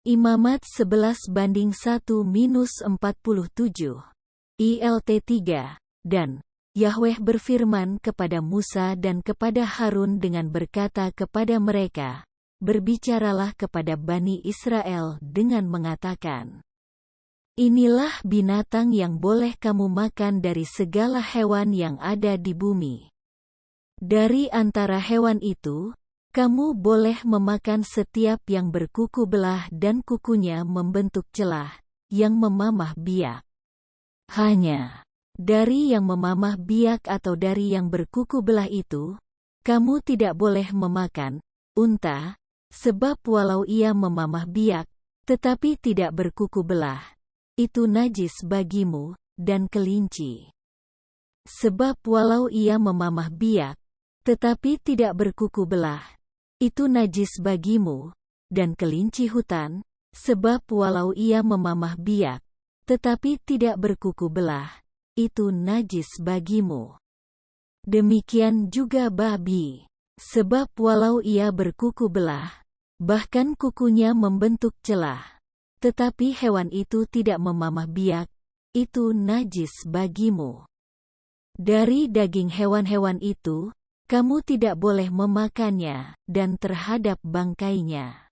Imamat 11-1-47, ILT 3, dan Yahweh berfirman kepada Musa dan kepada Harun dengan berkata kepada mereka, berbicaralah kepada Bani Israel dengan mengatakan, inilah binatang yang boleh kamu makan dari segala hewan yang ada di bumi. Dari antara hewan itu, kamu boleh memakan setiap yang berkuku belah dan kukunya membentuk celah, yang memamah biak. Hanya dari yang memamah biak atau dari yang berkuku belah itu, kamu tidak boleh memakan unta, sebab walau ia memamah biak, tetapi tidak berkuku belah, itu najis bagimu, dan kelinci. Sebab walau ia memamah biak, tetapi tidak berkuku belah, itu najis bagimu, dan kelinci hutan, sebab walau ia memamah biak, tetapi tidak berkuku belah, itu najis bagimu. Demikian juga babi, sebab walau ia berkuku belah, bahkan kukunya membentuk celah, tetapi hewan itu tidak memamah biak, itu najis bagimu. Dari daging hewan-hewan itu, kamu tidak boleh memakannya, dan terhadap bangkainya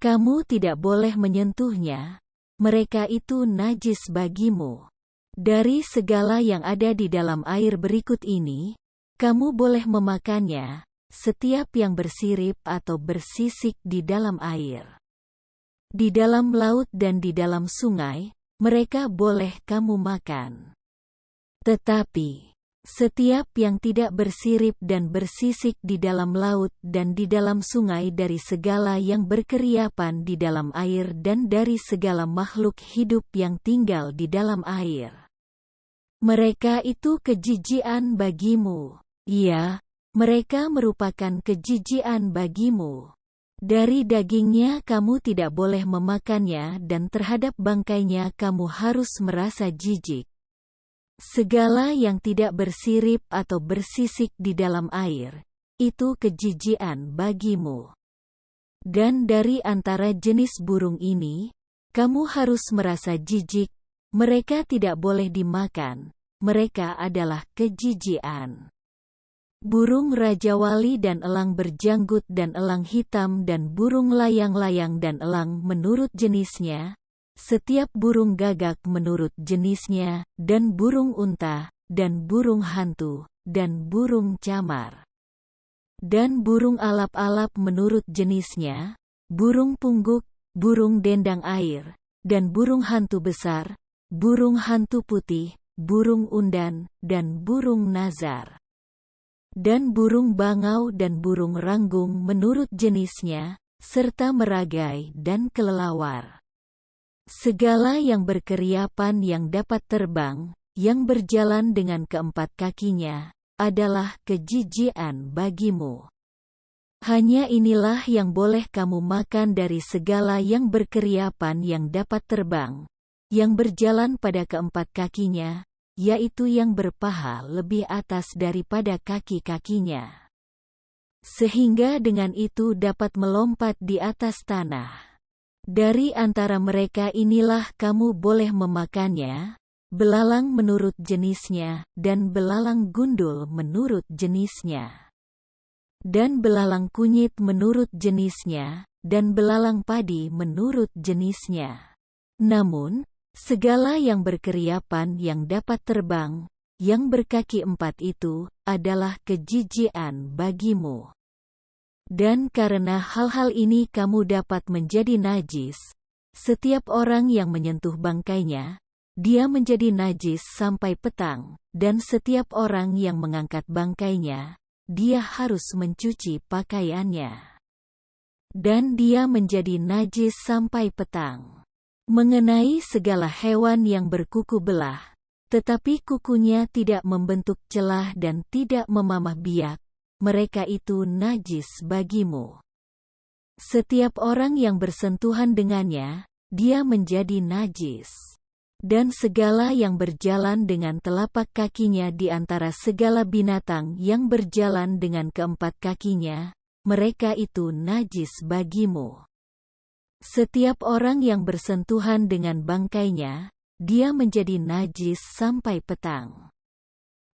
kamu tidak boleh menyentuhnya, mereka itu najis bagimu. Dari segala yang ada di dalam air berikut ini, kamu boleh memakannya, setiap yang bersirip atau bersisik di dalam air. Di dalam laut dan di dalam sungai, mereka boleh kamu makan. Tetapi setiap yang tidak bersirip dan bersisik di dalam laut dan di dalam sungai dari segala yang berkeriapan di dalam air dan dari segala makhluk hidup yang tinggal di dalam air, mereka itu kejijian bagimu. Ya, mereka merupakan kejijian bagimu. Dari dagingnya kamu tidak boleh memakannya dan terhadap bangkainya kamu harus merasa jijik. Segala yang tidak bersirip atau bersisik di dalam air, itu kejijian bagimu. Dan dari antara jenis burung ini, kamu harus merasa jijik, mereka tidak boleh dimakan, mereka adalah kejijian. Burung rajawali dan elang berjanggut dan elang hitam dan burung layang-layang dan elang menurut jenisnya, setiap burung gagak menurut jenisnya, dan burung unta, dan burung hantu, dan burung camar. Dan burung alap-alap menurut jenisnya, burung pungguk, burung dendang air, dan burung hantu besar, burung hantu putih, burung undan, dan burung nazar. Dan burung bangau dan burung ranggung menurut jenisnya, serta meragai dan kelelawar. Segala yang berkeriapan yang dapat terbang, yang berjalan dengan keempat kakinya, adalah kejijian bagimu. Hanya inilah yang boleh kamu makan dari segala yang berkeriapan yang dapat terbang, yang berjalan pada keempat kakinya, yaitu yang berpaha lebih atas daripada kaki-kakinya, sehingga dengan itu dapat melompat di atas tanah. Dari antara mereka inilah kamu boleh memakannya, belalang menurut jenisnya, dan belalang gundul menurut jenisnya, dan belalang kunyit menurut jenisnya, dan belalang padi menurut jenisnya. Namun, segala yang berkeriapan yang dapat terbang, yang berkaki empat itu, adalah kejijian bagimu. Dan karena hal-hal ini kamu dapat menjadi najis, setiap orang yang menyentuh bangkainya, dia menjadi najis sampai petang, dan setiap orang yang mengangkat bangkainya, dia harus mencuci pakaiannya. Dan dia menjadi najis sampai petang. Mengenai segala hewan yang berkuku belah, tetapi kukunya tidak membentuk celah dan tidak memamah biak, mereka itu najis bagimu. Setiap orang yang bersentuhan dengannya, dia menjadi najis. Dan segala yang berjalan dengan telapak kakinya di antara segala binatang yang berjalan dengan keempat kakinya, mereka itu najis bagimu. Setiap orang yang bersentuhan dengan bangkainya, dia menjadi najis sampai petang.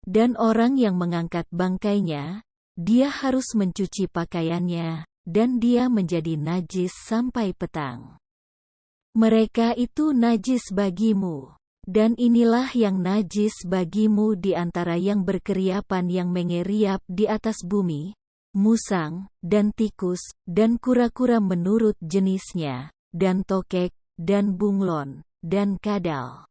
Dan orang yang mengangkat bangkainya, dia harus mencuci pakaiannya, dan dia menjadi najis sampai petang. Mereka itu najis bagimu. Dan inilah yang najis bagimu di antara yang berkeriapan yang mengeriap di atas bumi, musang, dan tikus, dan kura-kura menurut jenisnya, dan tokek, dan bunglon, dan kadal,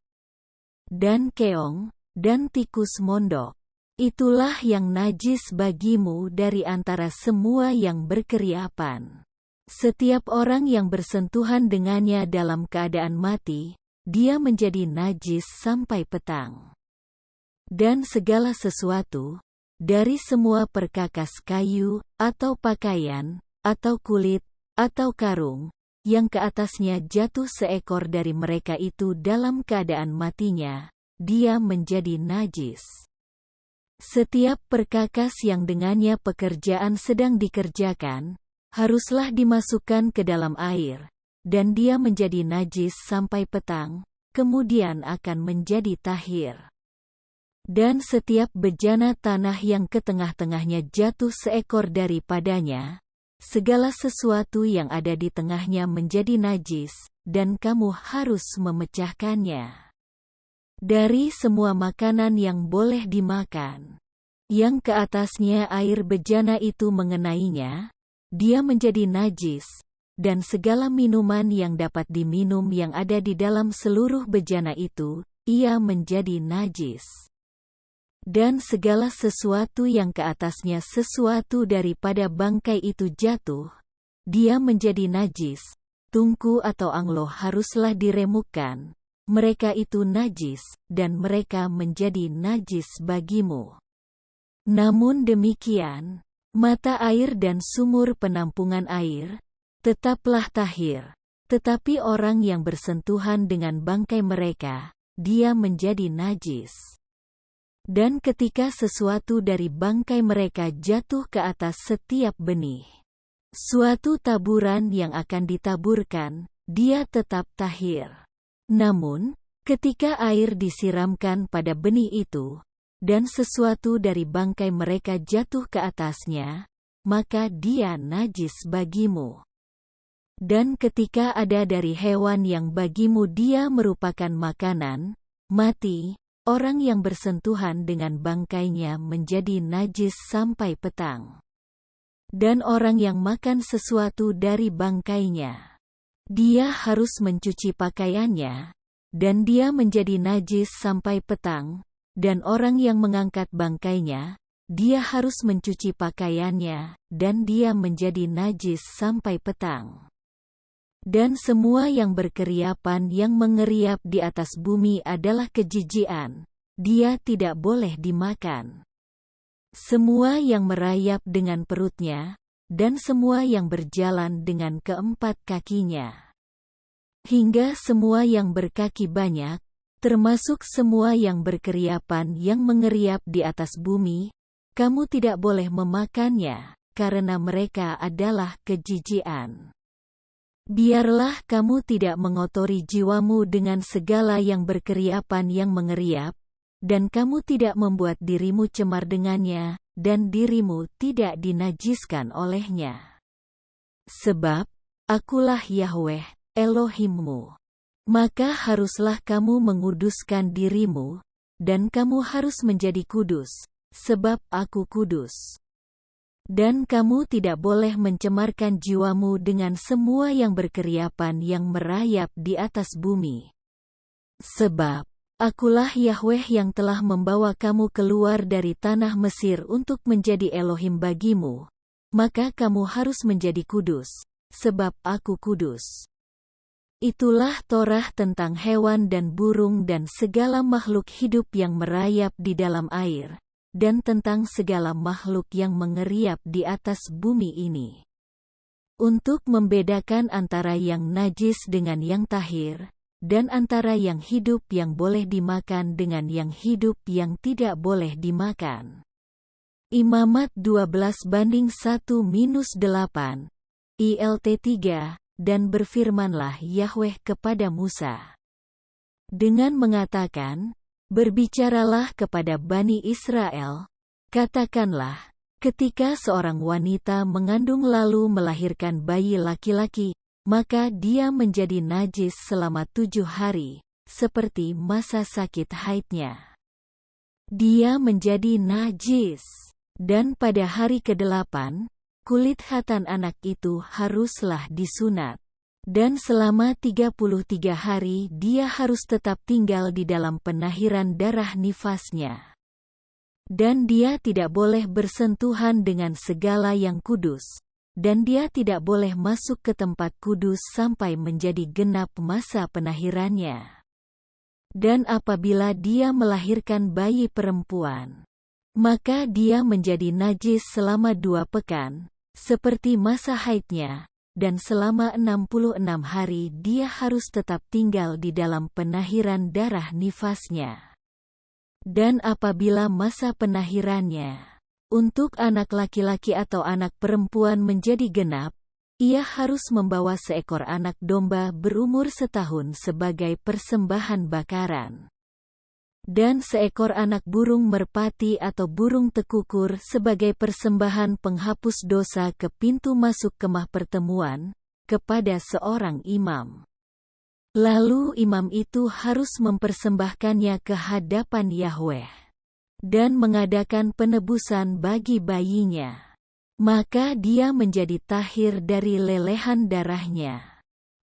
dan keong, dan tikus mondok. Itulah yang najis bagimu dari antara semua yang berkeriapan. Setiap orang yang bersentuhan dengannya dalam keadaan mati, dia menjadi najis sampai petang. Dan segala sesuatu, dari semua perkakas kayu, atau pakaian, atau kulit, atau karung, yang ke atasnya jatuh seekor dari mereka itu dalam keadaan matinya, dia menjadi najis. Setiap perkakas yang dengannya pekerjaan sedang dikerjakan, haruslah dimasukkan ke dalam air, dan dia menjadi najis sampai petang, kemudian akan menjadi tahir. Dan setiap bejana tanah yang ke tengah-tengahnya jatuh seekor daripadanya, segala sesuatu yang ada di tengahnya menjadi najis, dan kamu harus memecahkannya. Dari semua makanan yang boleh dimakan, yang ke atasnya air bejana itu mengenainya, dia menjadi najis, dan segala minuman yang dapat diminum yang ada di dalam seluruh bejana itu, ia menjadi najis. Dan segala sesuatu yang ke atasnya sesuatu daripada bangkai itu jatuh, dia menjadi najis. Tungku atau anglo haruslah diremukkan. Mereka itu najis, dan mereka menjadi najis bagimu. Namun demikian, mata air dan sumur penampungan air, tetaplah tahir. Tetapi orang yang bersentuhan dengan bangkai mereka, dia menjadi najis. Dan ketika sesuatu dari bangkai mereka jatuh ke atas setiap benih, suatu taburan yang akan ditaburkan, dia tetap tahir. Namun, ketika air disiramkan pada benih itu, dan sesuatu dari bangkai mereka jatuh ke atasnya, maka dia najis bagimu. Dan ketika ada dari hewan yang bagimu dia merupakan makanan, mati, orang yang bersentuhan dengan bangkainya menjadi najis sampai petang. Dan orang yang makan sesuatu dari bangkainya, dia harus mencuci pakaiannya, dan dia menjadi najis sampai petang. Dan orang yang mengangkat bangkainya, dia harus mencuci pakaiannya, dan dia menjadi najis sampai petang. Dan semua yang berkeriapan yang mengeriap di atas bumi adalah kejijian, dia tidak boleh dimakan. Semua yang merayap dengan perutnya, dan semua yang berjalan dengan keempat kakinya, hingga semua yang berkaki banyak, termasuk semua yang berkeriapan yang mengeriap di atas bumi, kamu tidak boleh memakannya, karena mereka adalah kejijian. Biarlah kamu tidak mengotori jiwamu dengan segala yang berkeriapan yang mengeriap, dan kamu tidak membuat dirimu cemar dengannya, dan dirimu tidak dinajiskan olehnya. Sebab, akulah Yahweh, Elohimmu. Maka haruslah kamu menguduskan dirimu, dan kamu harus menjadi kudus, sebab aku kudus. Dan kamu tidak boleh mencemarkan jiwamu dengan semua yang berkeriapan yang merayap di atas bumi. Sebab, akulah Yahweh yang telah membawa kamu keluar dari tanah Mesir untuk menjadi Elohim bagimu, maka kamu harus menjadi kudus, sebab aku kudus. Itulah Torah tentang hewan dan burung dan segala makhluk hidup yang merayap di dalam air, dan tentang segala makhluk yang mengeriap di atas bumi ini. Untuk membedakan antara yang najis dengan yang tahir, dan antara yang hidup yang boleh dimakan dengan yang hidup yang tidak boleh dimakan. Imamat 12:1-8, ILT 3, dan berfirmanlah Yahweh kepada Musa dengan mengatakan, "Berbicaralah kepada Bani Israel, katakanlah, ketika seorang wanita mengandung lalu melahirkan bayi laki-laki, maka dia menjadi najis selama 7 hari, seperti masa sakit haidnya. Dia menjadi najis, dan pada hari ke-8, kulit khatan anak itu haruslah disunat. Dan selama 33 hari dia harus tetap tinggal di dalam penahiran darah nifasnya. Dan dia tidak boleh bersentuhan dengan segala yang kudus, dan dia tidak boleh masuk ke tempat kudus sampai menjadi genap masa penahirannya. Dan apabila dia melahirkan bayi perempuan, maka dia menjadi najis selama 2 pekan, seperti masa haidnya, dan selama 66 hari dia harus tetap tinggal di dalam penahiran darah nifasnya. Dan apabila masa penahirannya untuk anak laki-laki atau anak perempuan menjadi genap, ia harus membawa seekor anak domba berumur 1 tahun sebagai persembahan bakaran, dan seekor anak burung merpati atau burung tekukur sebagai persembahan penghapus dosa ke pintu masuk kemah pertemuan, kepada seorang imam. Lalu imam itu harus mempersembahkannya ke hadapan Yahweh, dan mengadakan penebusan bagi bayinya. Maka dia menjadi tahir dari lelehan darahnya.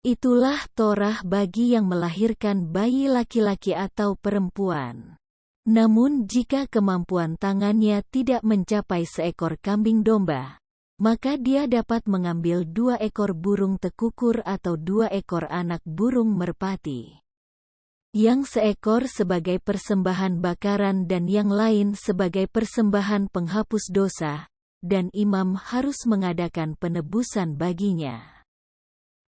Itulah Torah bagi yang melahirkan bayi laki-laki atau perempuan. Namun jika kemampuan tangannya tidak mencapai seekor kambing domba, maka dia dapat mengambil 2 ekor burung tekukur atau 2 ekor anak burung merpati. Yang seekor sebagai persembahan bakaran dan yang lain sebagai persembahan penghapus dosa, dan imam harus mengadakan penebusan baginya,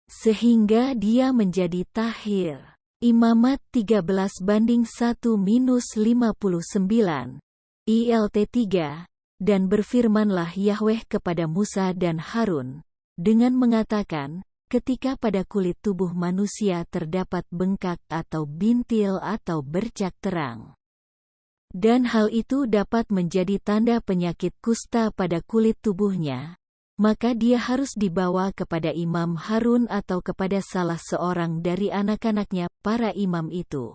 sehingga dia menjadi tahir. Imamat 13:1-59, ILT 3, dan berfirmanlah Yahweh kepada Musa dan Harun, dengan mengatakan, ketika pada kulit tubuh manusia terdapat bengkak atau bintil atau bercak terang, dan hal itu dapat menjadi tanda penyakit kusta pada kulit tubuhnya, maka dia harus dibawa kepada Imam Harun atau kepada salah seorang dari anak-anaknya, para imam itu.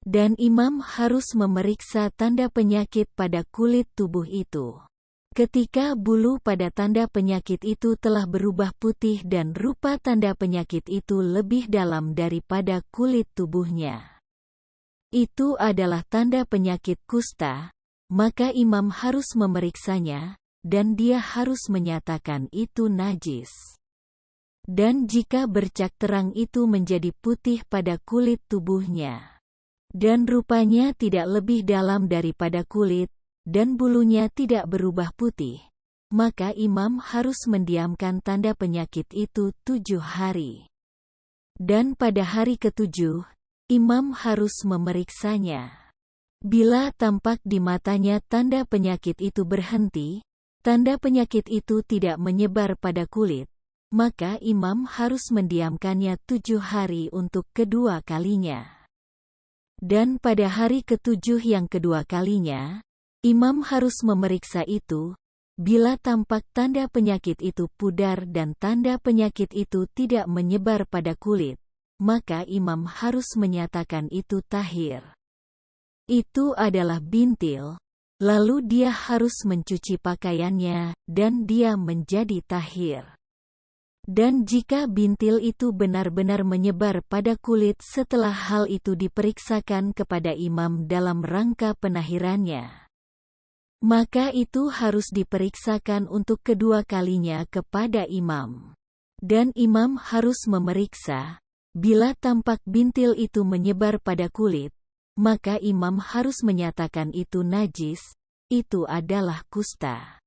Dan imam harus memeriksa tanda penyakit pada kulit tubuh itu. Ketika bulu pada tanda penyakit itu telah berubah putih dan rupa tanda penyakit itu lebih dalam daripada kulit tubuhnya, itu adalah tanda penyakit kusta, maka imam harus memeriksanya, dan dia harus menyatakan itu najis. Dan jika bercak terang itu menjadi putih pada kulit tubuhnya, dan rupanya tidak lebih dalam daripada kulit, dan bulunya tidak berubah putih, maka imam harus mendiamkan tanda penyakit itu 7 hari. Dan pada hari ke-7, imam harus memeriksanya. Bila tampak di matanya tanda penyakit itu berhenti, tanda penyakit itu tidak menyebar pada kulit, maka imam harus mendiamkannya 7 hari untuk kedua kalinya. Dan pada hari ke-7 yang kedua kalinya, imam harus memeriksa itu. Bila tampak tanda penyakit itu pudar dan tanda penyakit itu tidak menyebar pada kulit, maka imam harus menyatakan itu tahir. Itu adalah bintil. Lalu dia harus mencuci pakaiannya, dan dia menjadi tahir. Dan jika bintil itu benar-benar menyebar pada kulit setelah hal itu diperiksakan kepada imam dalam rangka penahirannya, maka itu harus diperiksakan untuk kedua kalinya kepada imam. Dan imam harus memeriksa, bila tampak bintil itu menyebar pada kulit, maka imam harus menyatakan itu najis, itu adalah kusta.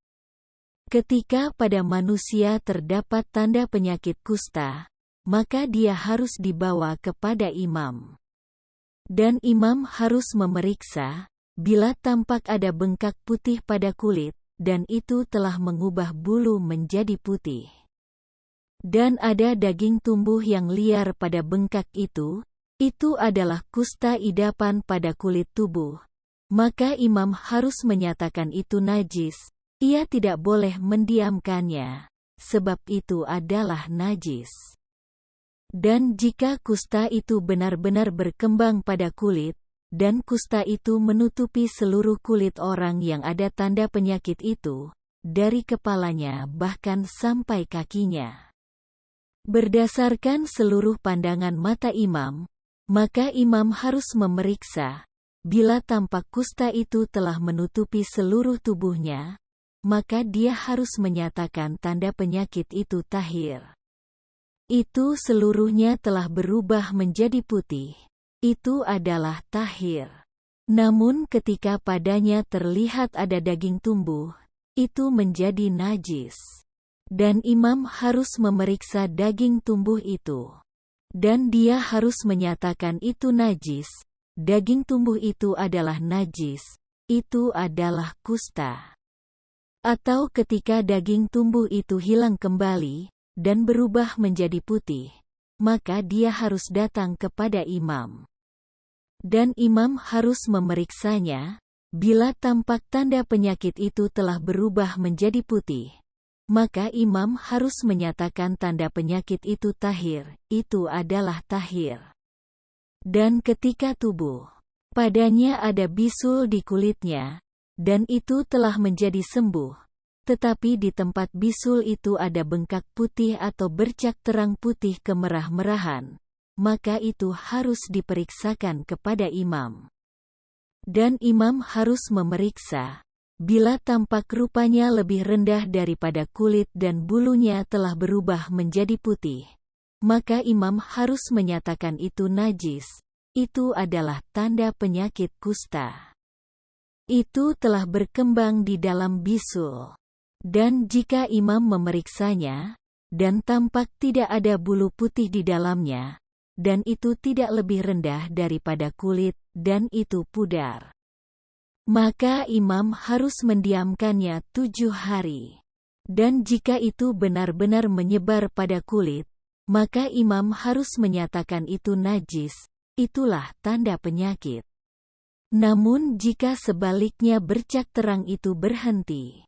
Ketika pada manusia terdapat tanda penyakit kusta, maka dia harus dibawa kepada imam. Dan imam harus memeriksa, bila tampak ada bengkak putih pada kulit, dan itu telah mengubah bulu menjadi putih. dan ada daging tumbuh yang liar pada bengkak itu adalah kusta idapan pada kulit tubuh. Maka imam harus menyatakan itu najis. Ia tidak boleh mendiamkannya, sebab itu adalah najis. Dan jika kusta itu benar-benar berkembang pada kulit, dan kusta itu menutupi seluruh kulit orang yang ada tanda penyakit itu, dari kepalanya bahkan sampai kakinya. Berdasarkan seluruh pandangan mata imam, maka imam harus memeriksa, bila tampak kusta itu telah menutupi seluruh tubuhnya, maka dia harus menyatakan tanda penyakit itu tahir. Itu seluruhnya telah berubah menjadi putih. Itu adalah tahir. Namun ketika padanya terlihat ada daging tumbuh, itu menjadi najis. Dan imam harus memeriksa daging tumbuh itu. Dan dia harus menyatakan itu najis. Daging tumbuh itu adalah najis. Itu adalah kusta. Atau ketika daging tumbuh itu hilang kembali, dan berubah menjadi putih, maka dia harus datang kepada imam. Dan imam harus memeriksanya, bila tampak tanda penyakit itu telah berubah menjadi putih, maka imam harus menyatakan tanda penyakit itu tahir, itu adalah tahir. Dan ketika tubuh padanya ada bisul di kulitnya, dan itu telah menjadi sembuh, tetapi di tempat bisul itu ada bengkak putih atau bercak terang putih kemerah-merahan, maka itu harus diperiksakan kepada imam. Dan imam harus memeriksa, bila tampak rupanya lebih rendah daripada kulit dan bulunya telah berubah menjadi putih, maka imam harus menyatakan itu najis. Itu adalah tanda penyakit kusta. Itu telah berkembang di dalam bisul. Dan jika imam memeriksanya, dan tampak tidak ada bulu putih di dalamnya, dan itu tidak lebih rendah daripada kulit, dan itu pudar, maka imam harus mendiamkannya 7 hari. Dan jika itu benar-benar menyebar pada kulit, maka imam harus menyatakan itu najis. Itulah tanda penyakit. Namun jika sebaliknya bercak terang itu berhenti,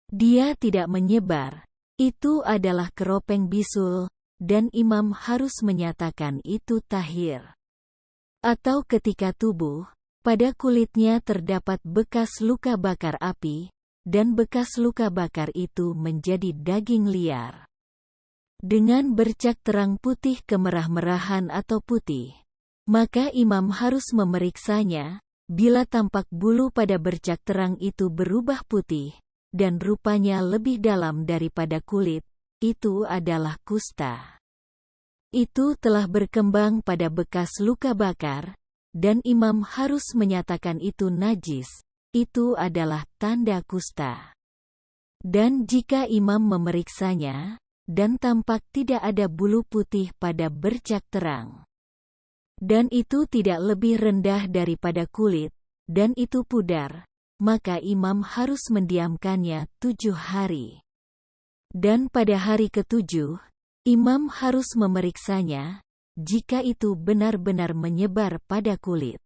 dia tidak menyebar, itu adalah keropeng bisul, dan imam harus menyatakan itu tahir. Atau ketika tubuh, pada kulitnya terdapat bekas luka bakar api, dan bekas luka bakar itu menjadi daging liar. Dengan bercak terang putih kemerah-merahan atau putih, maka imam harus memeriksanya, bila tampak bulu pada bercak terang itu berubah putih, dan rupanya lebih dalam daripada kulit, itu adalah kusta. Itu telah berkembang pada bekas luka bakar, dan imam harus menyatakan itu najis. Itu adalah tanda kusta. Dan jika imam memeriksanya, dan tampak tidak ada bulu putih pada bercak terang, dan itu tidak lebih rendah daripada kulit, dan itu pudar, maka imam harus mendiamkannya 7 hari. Dan pada hari ke-7, imam harus memeriksanya, jika itu benar-benar menyebar pada kulit.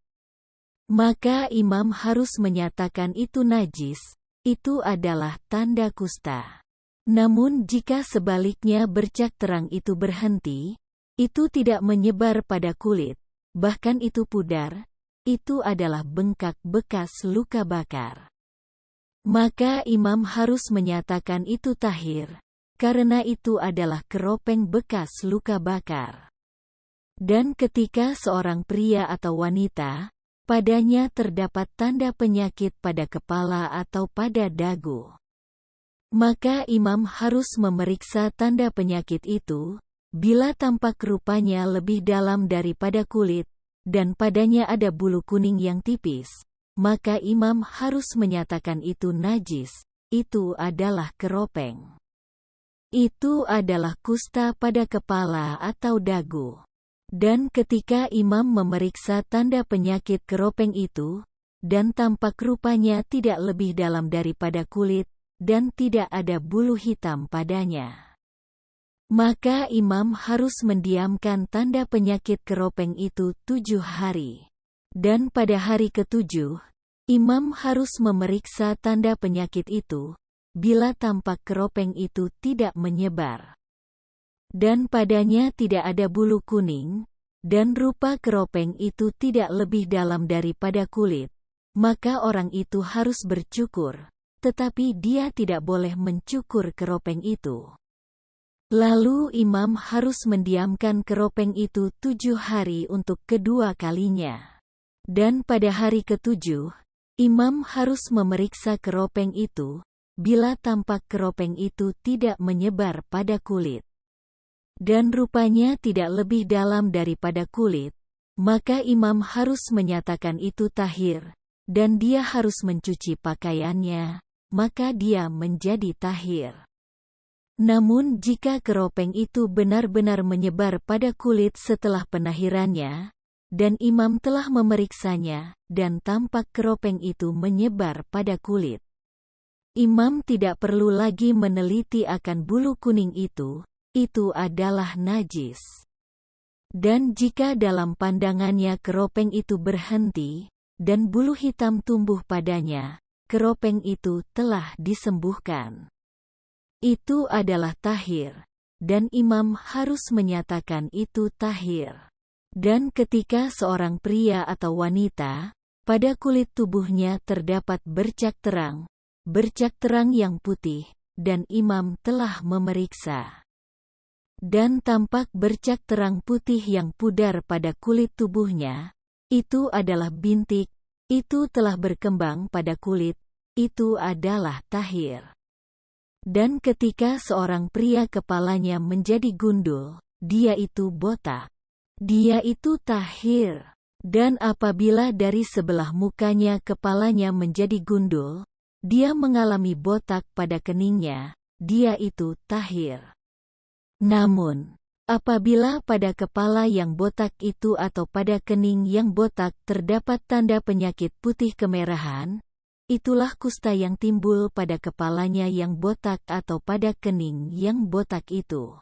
Maka imam harus menyatakan itu najis, itu adalah tanda kusta. Namun jika sebaliknya bercak terang itu berhenti, itu tidak menyebar pada kulit, bahkan itu pudar, itu adalah bengkak bekas luka bakar. Maka imam harus menyatakan itu tahir, karena itu adalah keropeng bekas luka bakar. Dan ketika seorang pria atau wanita, padanya terdapat tanda penyakit pada kepala atau pada dagu, maka imam harus memeriksa tanda penyakit itu. Bila tampak rupanya lebih dalam daripada kulit, dan padanya ada bulu kuning yang tipis, maka imam harus menyatakan itu najis. Itu adalah keropeng. Itu adalah kusta pada kepala atau dagu. Dan ketika imam memeriksa tanda penyakit keropeng itu, dan tampak rupanya tidak lebih dalam daripada kulit, dan tidak ada bulu hitam padanya, Maka imam harus mendiamkan tanda penyakit keropeng itu 7 hari. Dan pada hari ke-7, imam harus memeriksa tanda penyakit itu, bila tampak keropeng itu tidak menyebar, dan padanya tidak ada bulu kuning, dan rupa keropeng itu tidak lebih dalam daripada kulit, maka orang itu harus bercukur, tetapi dia tidak boleh mencukur keropeng itu. Lalu imam harus mendiamkan keropeng itu 7 hari untuk kedua kalinya. Dan pada hari ke-7, imam harus memeriksa keropeng itu, bila tampak keropeng itu tidak menyebar pada kulit, dan rupanya tidak lebih dalam daripada kulit, maka imam harus menyatakan itu tahir, dan dia harus mencuci pakaiannya, maka dia menjadi tahir. Namun jika keropeng itu benar-benar menyebar pada kulit setelah penahirannya, dan imam telah memeriksanya, dan tampak keropeng itu menyebar pada kulit, imam tidak perlu lagi meneliti akan bulu kuning itu adalah najis. Dan jika dalam pandangannya keropeng itu berhenti, dan bulu hitam tumbuh padanya, keropeng itu telah disembuhkan. Itu adalah tahir, dan imam harus menyatakan itu tahir. Dan ketika seorang pria atau wanita, pada kulit tubuhnya terdapat bercak terang yang putih, dan imam telah memeriksa, dan tampak bercak terang putih yang pudar pada kulit tubuhnya, itu adalah bintik, itu telah berkembang pada kulit, itu adalah tahir. Dan ketika seorang pria kepalanya menjadi gundul, dia itu botak, dia itu tahir. Dan apabila dari sebelah mukanya kepalanya menjadi gundul, dia mengalami botak pada keningnya, dia itu tahir. Namun, apabila pada kepala yang botak itu atau pada kening yang botak terdapat tanda penyakit putih kemerahan, itulah kusta yang timbul pada kepalanya yang botak atau pada kening yang botak itu.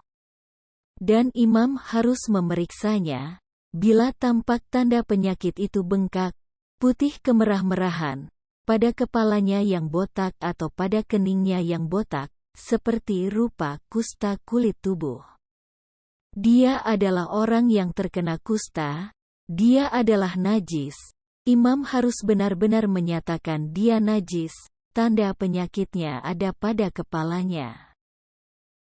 Dan imam harus memeriksanya, bila tampak tanda penyakit itu bengkak, putih kemerah-merahan, pada kepalanya yang botak atau pada keningnya yang botak, seperti rupa kusta kulit tubuh. Dia adalah orang yang terkena kusta, dia adalah najis. Imam harus benar-benar menyatakan dia najis, tanda penyakitnya ada pada kepalanya.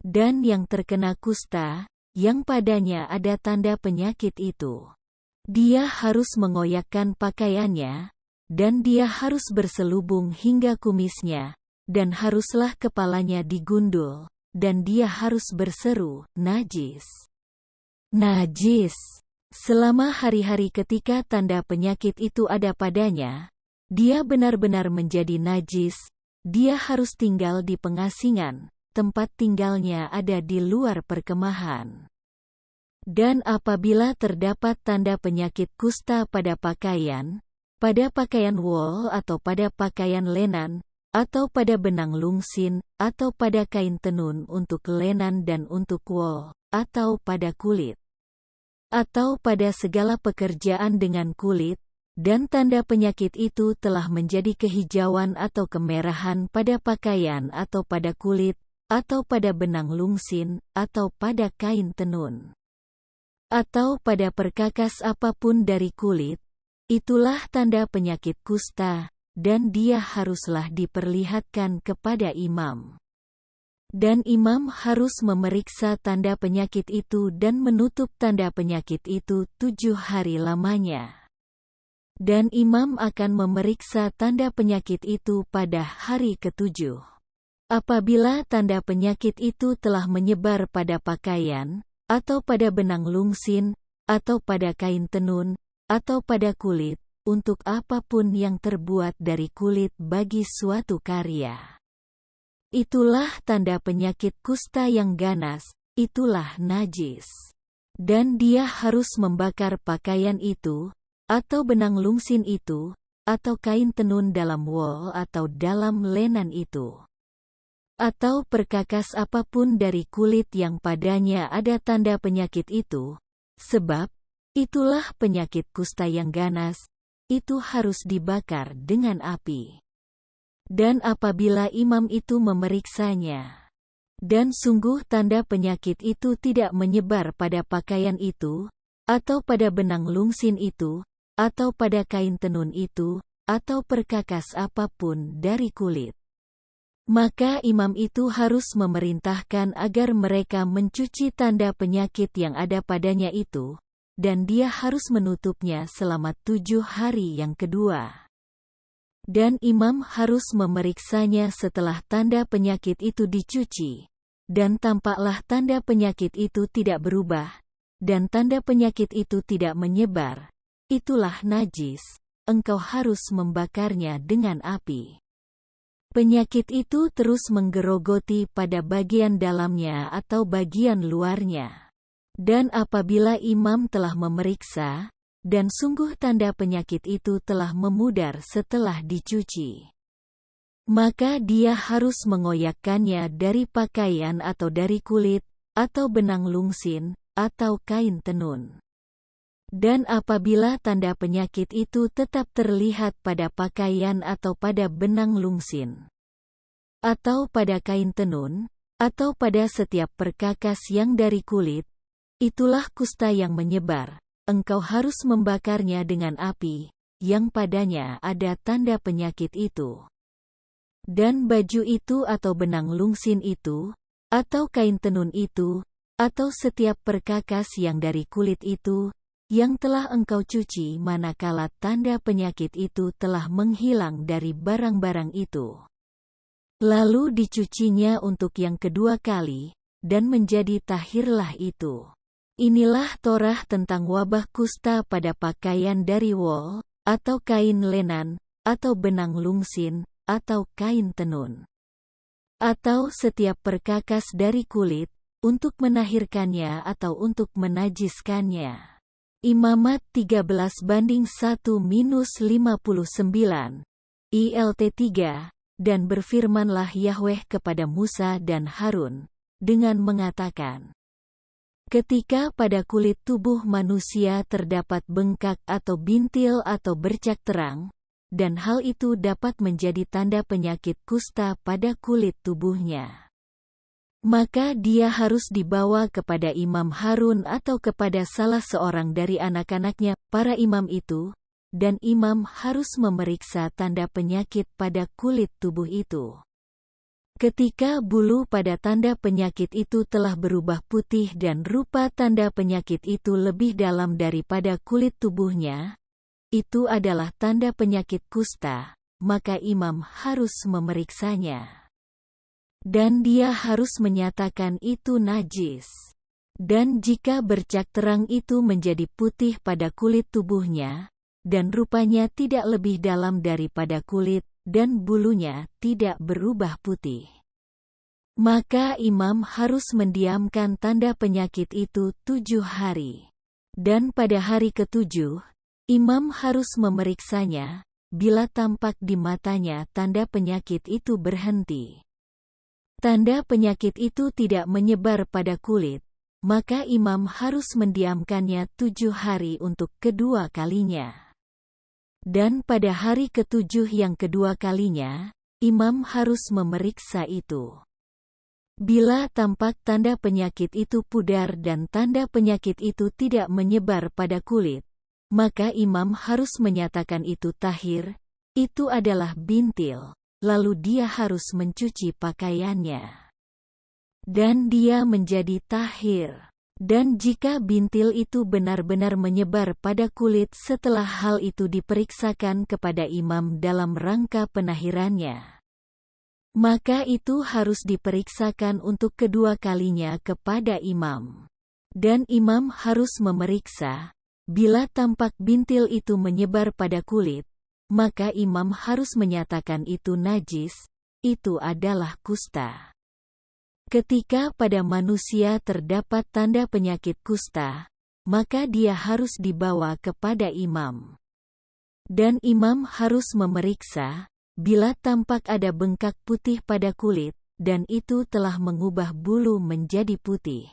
Dan yang terkena kusta, yang padanya ada tanda penyakit itu, dia harus mengoyakkan pakaiannya, dan dia harus berselubung hingga kumisnya, dan haruslah kepalanya digundul, dan dia harus berseru, najis, najis, selama hari-hari ketika tanda penyakit itu ada padanya. Dia benar-benar menjadi najis, dia harus tinggal di pengasingan, tempat tinggalnya ada di luar perkemahan. Dan apabila terdapat tanda penyakit kusta pada pakaian wol atau pada pakaian lenan, atau pada benang lungsin, atau pada kain tenun untuk lenan dan untuk wol, atau pada kulit, atau pada segala pekerjaan dengan kulit, dan tanda penyakit itu telah menjadi kehijauan atau kemerahan pada pakaian atau pada kulit, atau pada benang lungsin, atau pada kain tenun, atau pada perkakas apapun dari kulit, itulah tanda penyakit kusta, dan dia haruslah diperlihatkan kepada imam. Dan imam harus memeriksa tanda penyakit itu dan menutup tanda penyakit itu 7 hari lamanya. Dan imam akan memeriksa tanda penyakit itu pada hari ke-7. Apabila tanda penyakit itu telah menyebar pada pakaian, atau pada benang lungsin, atau pada kain tenun, atau pada kulit, untuk apapun yang terbuat dari kulit bagi suatu karya, itulah tanda penyakit kusta yang ganas, itulah najis. Dan dia harus membakar pakaian itu, atau benang lungsin itu, atau kain tenun dalam wol atau dalam lenan itu. atau perkakas apapun dari kulit yang padanya ada tanda penyakit itu, sebab itulah penyakit kusta yang ganas, itu harus dibakar dengan api. Dan apabila imam itu memeriksanya, dan sungguh tanda penyakit itu tidak menyebar pada pakaian itu, atau pada benang lungsin itu, atau pada kain tenun itu, atau perkakas apapun dari kulit, maka imam itu harus memerintahkan agar mereka mencuci tanda penyakit yang ada padanya itu, dan dia harus menutupnya selama 7 hari yang kedua. Dan imam harus memeriksanya setelah tanda penyakit itu dicuci, dan tampaklah tanda penyakit itu tidak berubah, dan tanda penyakit itu tidak menyebar, itulah najis, engkau harus membakarnya dengan api. Penyakit itu terus menggerogoti pada bagian dalamnya atau bagian luarnya. Dan apabila imam telah memeriksa, dan sungguh tanda penyakit itu telah memudar setelah dicuci, maka dia harus mengoyakkannya dari pakaian atau dari kulit, atau benang lungsin, atau kain tenun. Dan apabila tanda penyakit itu tetap terlihat pada pakaian atau pada benang lungsin, atau pada kain tenun, atau pada setiap perkakas yang dari kulit, itulah kusta yang menyebar, engkau harus membakarnya dengan api, yang padanya ada tanda penyakit itu. Dan baju itu atau benang lungsin itu, atau kain tenun itu, atau setiap perkakas yang dari kulit itu, yang telah engkau cuci manakala tanda penyakit itu telah menghilang dari barang-barang itu, lalu dicucinya untuk yang kedua kali, dan menjadi tahirlah itu. Inilah Torah tentang wabah kusta pada pakaian dari wol, atau kain lenan, atau benang lungsin, atau kain tenun, atau setiap perkakas dari kulit, untuk menahirkannya atau untuk menajiskannya. Imamat 13:1-59, ILT 3, dan berfirmanlah Yahweh kepada Musa dan Harun, dengan mengatakan, ketika pada kulit tubuh manusia terdapat bengkak atau bintil atau bercak terang, dan hal itu dapat menjadi tanda penyakit kusta pada kulit tubuhnya, maka dia harus dibawa kepada Imam Harun atau kepada salah seorang dari anak-anaknya, para imam itu, dan imam harus memeriksa tanda penyakit pada kulit tubuh itu. Ketika bulu pada tanda penyakit itu telah berubah putih dan rupa tanda penyakit itu lebih dalam daripada kulit tubuhnya, itu adalah tanda penyakit kusta, maka imam harus memeriksanya. Dan dia harus menyatakan itu najis. Dan jika bercak terang itu menjadi putih pada kulit tubuhnya, dan rupanya tidak lebih dalam daripada kulit, dan bulunya tidak berubah putih, maka imam harus mendiamkan tanda penyakit itu 7 hari. Dan pada hari ke-7, imam harus memeriksanya, bila tampak di matanya tanda penyakit itu berhenti, tanda penyakit itu tidak menyebar pada kulit, maka imam harus mendiamkannya 7 hari untuk kedua kalinya. Dan pada hari ke-7 yang kedua kalinya, imam harus memeriksa itu. Bila tampak tanda penyakit itu pudar dan tanda penyakit itu tidak menyebar pada kulit, maka imam harus menyatakan itu tahir, itu adalah bintil. Lalu dia harus mencuci pakaiannya, dan dia menjadi tahir. Dan jika bintil itu benar-benar menyebar pada kulit setelah hal itu diperiksakan kepada imam dalam rangka penahirannya, maka itu harus diperiksakan untuk kedua kalinya kepada imam. Dan imam harus memeriksa, bila tampak bintil itu menyebar pada kulit, maka imam harus menyatakan itu najis, itu adalah kusta. Ketika pada manusia terdapat tanda penyakit kusta, maka dia harus dibawa kepada imam. Dan imam harus memeriksa, bila tampak ada bengkak putih pada kulit, dan itu telah mengubah bulu menjadi putih.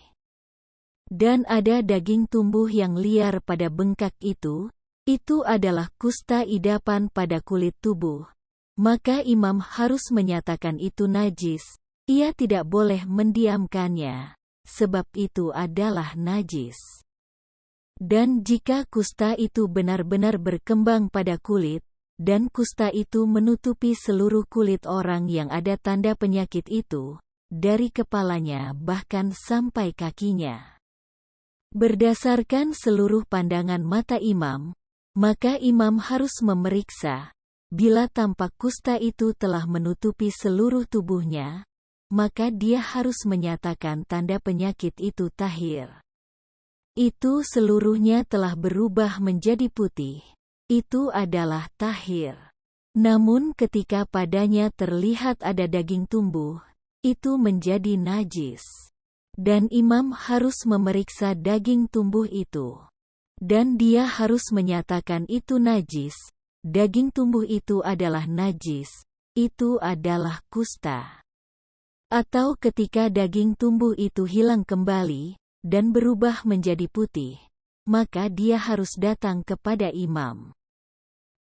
Dan ada daging tumbuh yang liar pada bengkak itu adalah kusta idapan pada kulit tubuh. Maka imam harus menyatakan itu najis, ia tidak boleh mendiamkannya, sebab itu adalah najis. Dan jika kusta itu benar-benar berkembang pada kulit, dan kusta itu menutupi seluruh kulit orang yang ada tanda penyakit itu, dari kepalanya bahkan sampai kakinya. Berdasarkan seluruh pandangan mata imam, maka imam harus memeriksa, bila tampak kusta itu telah menutupi seluruh tubuhnya, maka dia harus menyatakan tanda penyakit itu tahir. Itu seluruhnya telah berubah menjadi putih. Itu adalah tahir. Namun ketika padanya terlihat ada daging tumbuh, itu menjadi najis. Dan imam harus memeriksa daging tumbuh itu. Dan dia harus menyatakan itu najis. Daging tumbuh itu adalah najis. Itu adalah kusta. Atau ketika daging tumbuh itu hilang kembali, dan berubah menjadi putih, maka dia harus datang kepada imam.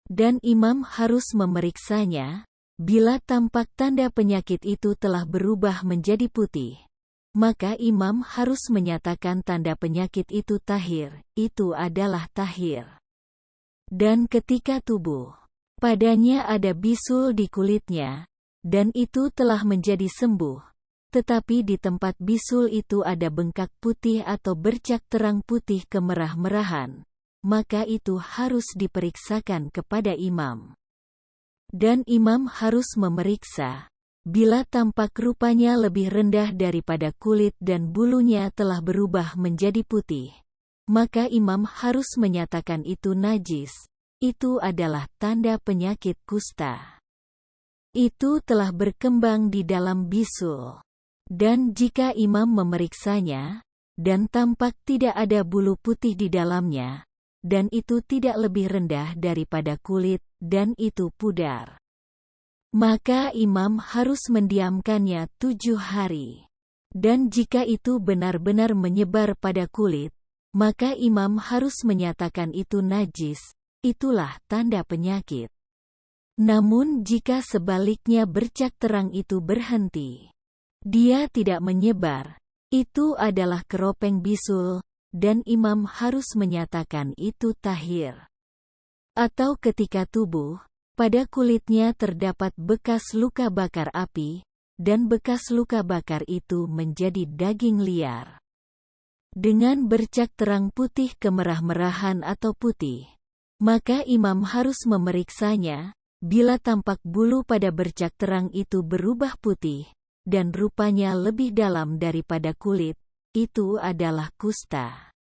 Dan imam harus memeriksanya, bila tampak tanda penyakit itu telah berubah menjadi putih, maka imam harus menyatakan tanda penyakit itu tahir, itu adalah tahir. Dan ketika tubuh padanya ada bisul di kulitnya, dan itu telah menjadi sembuh, tetapi di tempat bisul itu ada bengkak putih atau bercak terang putih kemerah-merahan, maka itu harus diperiksakan kepada imam. Dan imam harus memeriksa, bila tampak rupanya lebih rendah daripada kulit dan bulunya telah berubah menjadi putih, maka imam harus menyatakan itu najis, itu adalah tanda penyakit kusta. Itu telah berkembang di dalam bisul. Dan jika imam memeriksanya, dan tampak tidak ada bulu putih di dalamnya, dan itu tidak lebih rendah daripada kulit, dan itu pudar, maka imam harus mendiamkannya 7 hari. Dan jika itu benar-benar menyebar pada kulit, maka imam harus menyatakan itu najis, itulah tanda penyakit. Namun jika sebaliknya bercak terang itu berhenti, dia tidak menyebar, itu adalah keropeng bisul, dan imam harus menyatakan itu tahir. Atau ketika tubuh, pada kulitnya terdapat bekas luka bakar api, dan bekas luka bakar itu menjadi daging liar. Dengan bercak terang putih kemerah-merahan atau putih, maka imam harus memeriksanya, bila tampak bulu pada bercak terang itu berubah putih, dan rupanya lebih dalam daripada kulit, itu adalah kusta.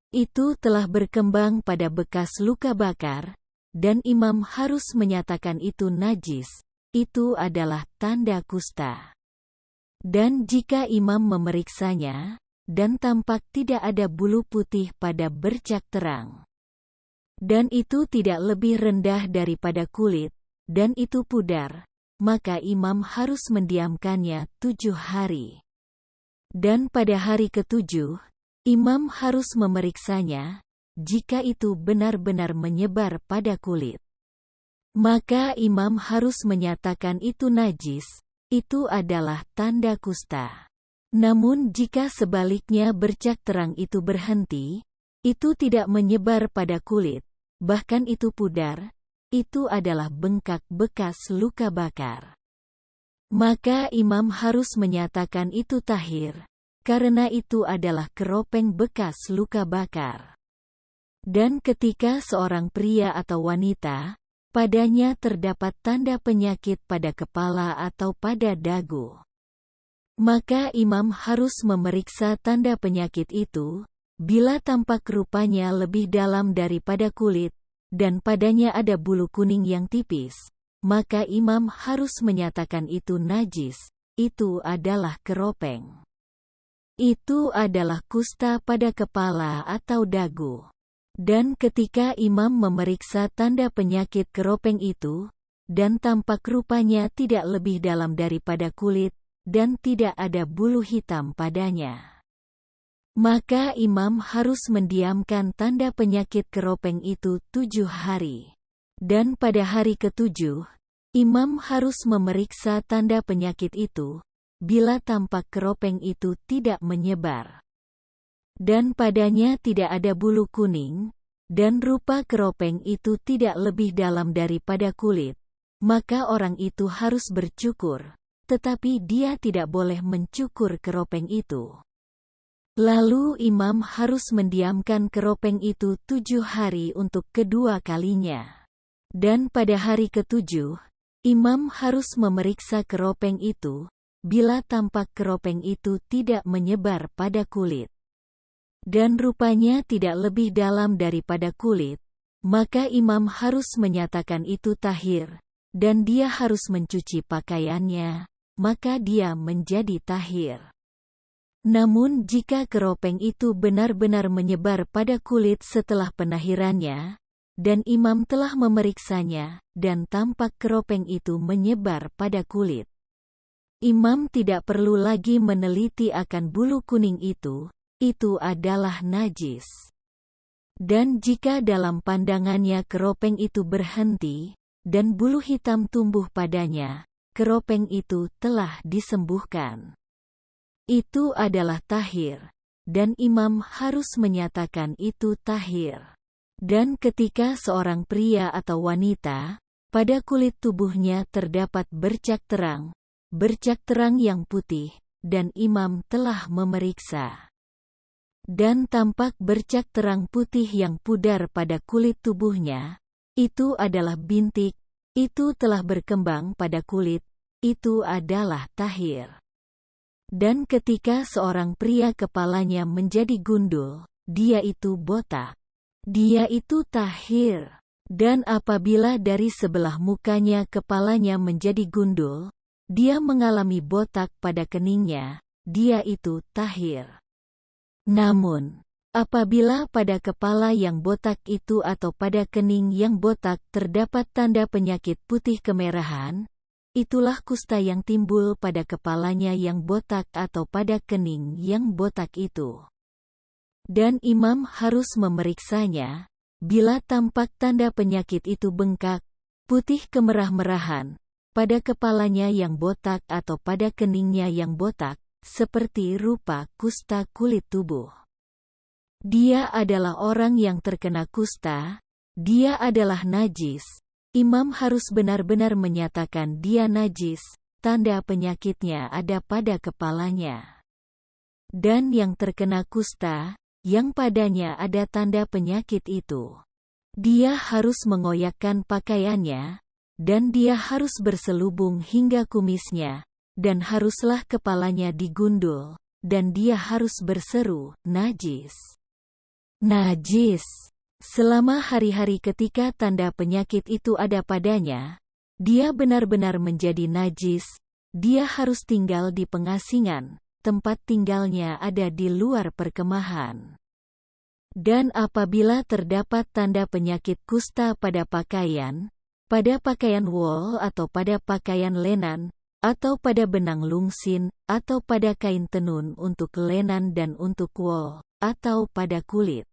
Itu telah berkembang pada bekas luka bakar, dan imam harus menyatakan itu najis, itu adalah tanda kusta. Dan jika imam memeriksanya, dan tampak tidak ada bulu putih pada bercak terang, dan itu tidak lebih rendah daripada kulit, dan itu pudar, maka imam harus mendiamkannya 7 hari. Dan pada hari ke-7, imam harus memeriksanya, jika itu benar-benar menyebar pada kulit. Maka imam harus menyatakan itu najis, itu adalah tanda kusta. Namun jika sebaliknya bercak terang itu berhenti, itu tidak menyebar pada kulit, bahkan itu pudar, itu adalah bengkak bekas luka bakar. Maka imam harus menyatakan itu tahir, karena itu adalah keropeng bekas luka bakar. Dan ketika seorang pria atau wanita, padanya terdapat tanda penyakit pada kepala atau pada dagu, maka imam harus memeriksa tanda penyakit itu, bila tampak rupanya lebih dalam daripada kulit, dan padanya ada bulu kuning yang tipis, maka imam harus menyatakan itu najis, itu adalah keropeng. Itu adalah kusta pada kepala atau dagu. Dan ketika imam memeriksa tanda penyakit keropeng itu, dan tampak rupanya tidak lebih dalam daripada kulit, dan tidak ada bulu hitam padanya. Maka imam harus mendiamkan tanda penyakit keropeng itu 7 hari. Dan pada hari ke-7, imam harus memeriksa tanda penyakit itu, bila tampak keropeng itu tidak menyebar, dan padanya tidak ada bulu kuning, dan rupa keropeng itu tidak lebih dalam daripada kulit, maka orang itu harus bercukur, tetapi dia tidak boleh mencukur keropeng itu. Lalu imam harus mendiamkan keropeng itu 7 hari untuk kedua kalinya. Dan pada hari ke-7, imam harus memeriksa keropeng itu, bila tampak keropeng itu tidak menyebar pada kulit, dan rupanya tidak lebih dalam daripada kulit, maka imam harus menyatakan itu tahir, dan dia harus mencuci pakaiannya, maka dia menjadi tahir. Namun jika keropeng itu benar-benar menyebar pada kulit setelah penahirannya, dan imam telah memeriksanya, dan tampak keropeng itu menyebar pada kulit, imam tidak perlu lagi meneliti akan bulu kuning itu adalah najis. Dan jika dalam pandangannya keropeng itu berhenti, dan bulu hitam tumbuh padanya, keropeng itu telah disembuhkan. Itu adalah tahir, dan imam harus menyatakan itu tahir. Dan ketika seorang pria atau wanita, pada kulit tubuhnya terdapat bercak terang yang putih, dan imam telah memeriksa, dan tampak bercak terang putih yang pudar pada kulit tubuhnya, itu adalah bintik, itu telah berkembang pada kulit, itu adalah tahir. Dan ketika seorang pria kepalanya menjadi gundul, dia itu botak, dia itu tahir. Dan apabila dari sebelah mukanya kepalanya menjadi gundul, dia mengalami botak pada keningnya, dia itu tahir. Namun, apabila pada kepala yang botak itu atau pada kening yang botak terdapat tanda penyakit putih kemerahan, itulah kusta yang timbul pada kepalanya yang botak atau pada kening yang botak itu. Dan imam harus memeriksanya, bila tampak tanda penyakit itu bengkak, putih kemerah-merahan, pada kepalanya yang botak atau pada keningnya yang botak, seperti rupa kusta kulit tubuh. Dia adalah orang yang terkena kusta, dia adalah najis. Imam harus benar-benar menyatakan dia najis, tanda penyakitnya ada pada kepalanya. Dan yang terkena kusta, yang padanya ada tanda penyakit itu, dia harus mengoyakkan pakaiannya, dan dia harus berselubung hingga kumisnya, dan haruslah kepalanya digundul, dan dia harus berseru, najis. Najis. Selama hari-hari ketika tanda penyakit itu ada padanya, dia benar-benar menjadi najis, dia harus tinggal di pengasingan, tempat tinggalnya ada di luar perkemahan. Dan apabila terdapat tanda penyakit kusta pada pakaian wol atau pada pakaian lenan, atau pada benang lungsin, atau pada kain tenun untuk lenan dan untuk wol, atau pada kulit,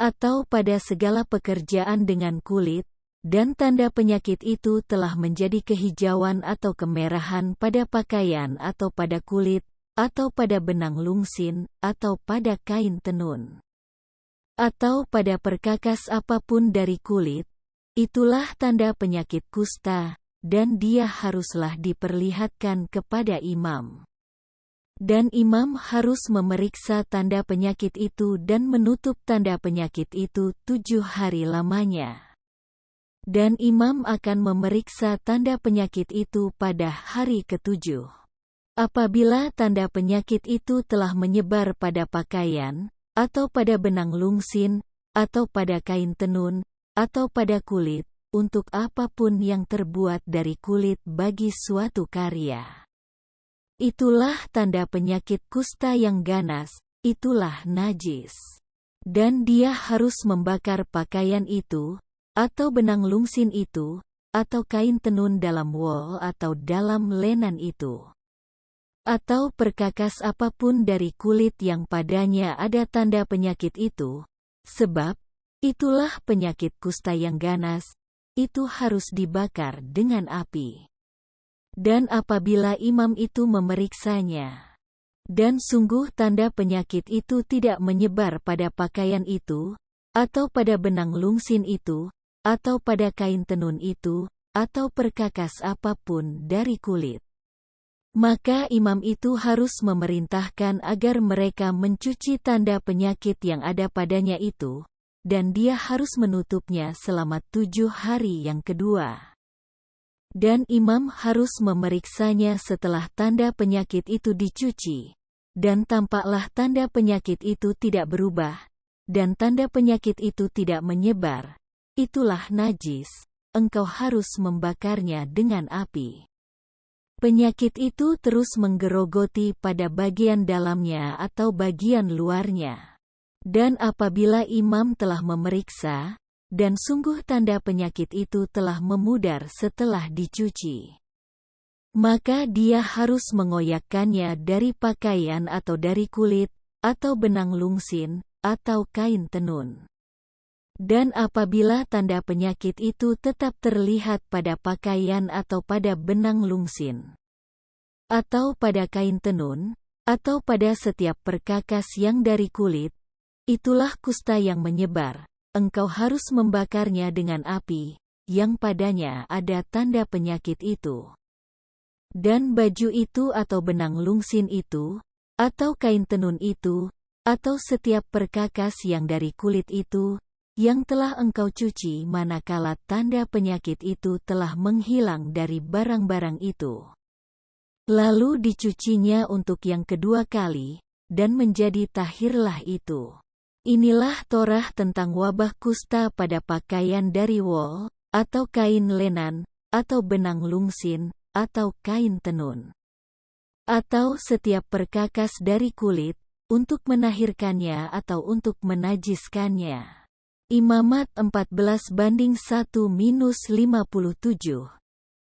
atau pada segala pekerjaan dengan kulit, dan tanda penyakit itu telah menjadi kehijauan atau kemerahan pada pakaian atau pada kulit, atau pada benang lungsin, atau pada kain tenun, atau pada perkakas apapun dari kulit, itulah tanda penyakit kusta, dan dia haruslah diperlihatkan kepada imam. Dan imam harus memeriksa tanda penyakit itu dan menutup tanda penyakit itu 7 hari lamanya. Dan imam akan memeriksa tanda penyakit itu pada hari ke-7. Apabila tanda penyakit itu telah menyebar pada pakaian, atau pada benang lungsin, atau pada kain tenun, atau pada kulit, untuk apapun yang terbuat dari kulit bagi suatu karya, itulah tanda penyakit kusta yang ganas, itulah najis. Dan dia harus membakar pakaian itu, atau benang lungsin itu, atau kain tenun dalam wol atau dalam lenan itu. atau perkakas apapun dari kulit yang padanya ada tanda penyakit itu, sebab itulah penyakit kusta yang ganas, itu harus dibakar dengan api. Dan apabila imam itu memeriksanya, dan sungguh tanda penyakit itu tidak menyebar pada pakaian itu, atau pada benang lungsin itu, atau pada kain tenun itu, atau perkakas apapun dari kulit, maka imam itu harus memerintahkan agar mereka mencuci tanda penyakit yang ada padanya itu, dan dia harus menutupnya selama 7 hari yang kedua. Dan imam harus memeriksanya setelah tanda penyakit itu dicuci, dan tampaklah tanda penyakit itu tidak berubah, dan tanda penyakit itu tidak menyebar, itulah najis, engkau harus membakarnya dengan api. Penyakit itu terus menggerogoti pada bagian dalamnya atau bagian luarnya. Dan apabila imam telah memeriksa, dan sungguh tanda penyakit itu telah memudar setelah dicuci, maka dia harus mengoyakkannya dari pakaian atau dari kulit, atau benang lungsin, atau kain tenun. Dan apabila tanda penyakit itu tetap terlihat pada pakaian atau pada benang lungsin, atau pada kain tenun, atau pada setiap perkakas yang dari kulit, itulah kusta yang menyebar, engkau harus membakarnya dengan api, yang padanya ada tanda penyakit itu. Dan baju itu atau benang lungsin itu, atau kain tenun itu, atau setiap perkakas yang dari kulit itu, yang telah engkau cuci manakala tanda penyakit itu telah menghilang dari barang-barang itu, lalu dicucinya untuk yang kedua kali, dan menjadi tahirlah itu. Inilah Torah tentang wabah kusta pada pakaian dari wol, atau kain lenan, atau benang lungsin, atau kain tenun, atau setiap perkakas dari kulit, untuk menahirkannya atau untuk menajiskannya. Imamat 14:1-57,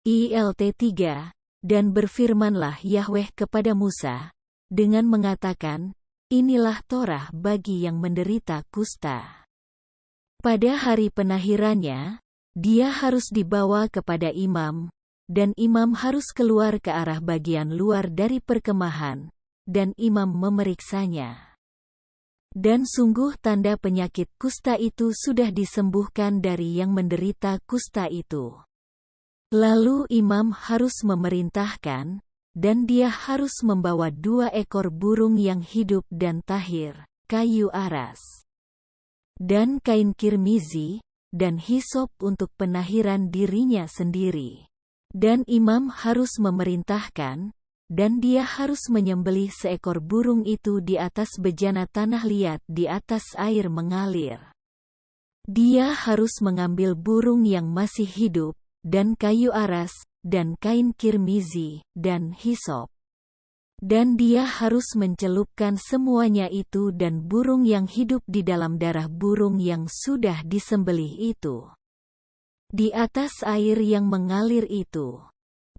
ILT 3, dan berfirmanlah Yahweh kepada Musa, dengan mengatakan, inilah Torah bagi yang menderita kusta. Pada hari penahirannya, dia harus dibawa kepada imam, dan imam harus keluar ke arah bagian luar dari perkemahan, dan imam memeriksanya. Dan sungguh tanda penyakit kusta itu sudah disembuhkan dari yang menderita kusta itu. Lalu imam harus memerintahkan, dan dia harus membawa 2 ekor burung yang hidup dan tahir, kayu aras, dan kain kirmizi, dan hisop untuk penahiran dirinya sendiri. Dan imam harus memerintahkan, dan dia harus menyembelih seekor burung itu di atas bejana tanah liat di atas air mengalir. Dia harus mengambil burung yang masih hidup, dan kayu aras, dan kain kirmizi, dan hisop. Dan dia harus mencelupkan semuanya itu dan burung yang hidup di dalam darah burung yang sudah disembelih itu, di atas air yang mengalir itu.